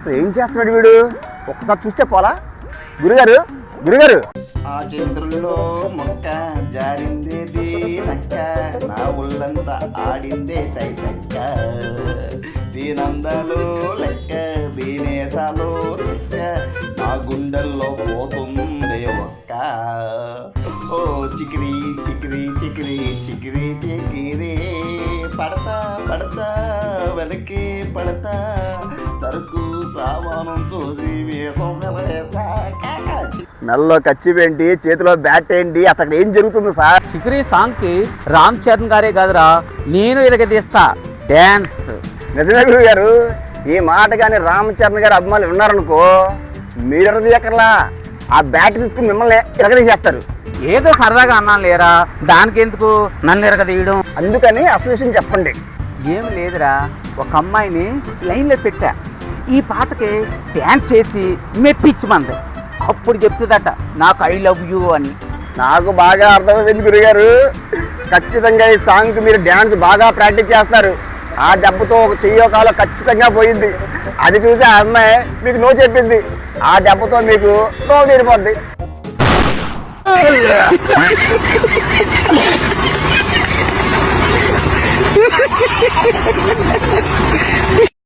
అసలు ఏం చేస్తున్నాడు వీడు? ఒక్కసారి చూస్తే పోలా. గురుగారు గురుగారు, ఆ చంద్రుల్లో మొక్క జారిందేది నక్క, నా ఒళ్ళంతా ఆడిందే తైతక్క, దీనందాలు లెక్క దీనేసాలు తెక్క, నా గుండెల్లో పోతుంది ఒక్క. ఓ చికిరి చికిరి చికిరి చికిరి చికిరి, పడతా పడతా వెనక్కి పడతా, సరుకు సామానం చూసి వేసం వేసా. మెల్లో కచ్చిప్ ఏంటి, చేతిలో బ్యాట్ ఏంటి, అసలు ఏం జరుగుతుంది సార్? చిక్రీ సాంగ్కి రామ్ చరణ్ గారే కాదురా, నేను ఇరగదీస్తా డ్యాన్స్. నిజమే గురువు గారు, ఈ మాట కానీ రామ్ చరణ్ గారి అభిమానులు ఉన్నారనుకో, మీరు ఎరగదీయక్కర్లా, ఆ బ్యాట్ తీసుకుని మిమ్మల్ని ఎరగదీసేస్తారు. ఏదో సరదాగా అన్నాను లేరా, దానికి ఎందుకు నన్ను ఇరగదీయడం? అందుకని అసలు విషయం చెప్పండి. ఏమి లేదురా, ఒక అమ్మాయిని లైన్లో పెట్టా, ఈ పాటకి డ్యాన్స్ చేసి మెప్పించమంది. అప్పుడు చెప్తుందట నాకు ఐ లవ్ యూ అని. నాకు బాగా అర్థమైంది గురుగారు, ఖచ్చితంగా ఈ సాంగ్కి మీరు డ్యాన్స్ బాగా ప్రాక్టీస్ చేస్తారు. ఆ దెబ్బతో ఒక చెయ్యో కాలో ఖచ్చితంగా పోయింది. అది చూసి ఆ అమ్మాయి మీకు నో చెప్పింది, ఆ దెబ్బతో మీకు నో తీరిపోద్ది.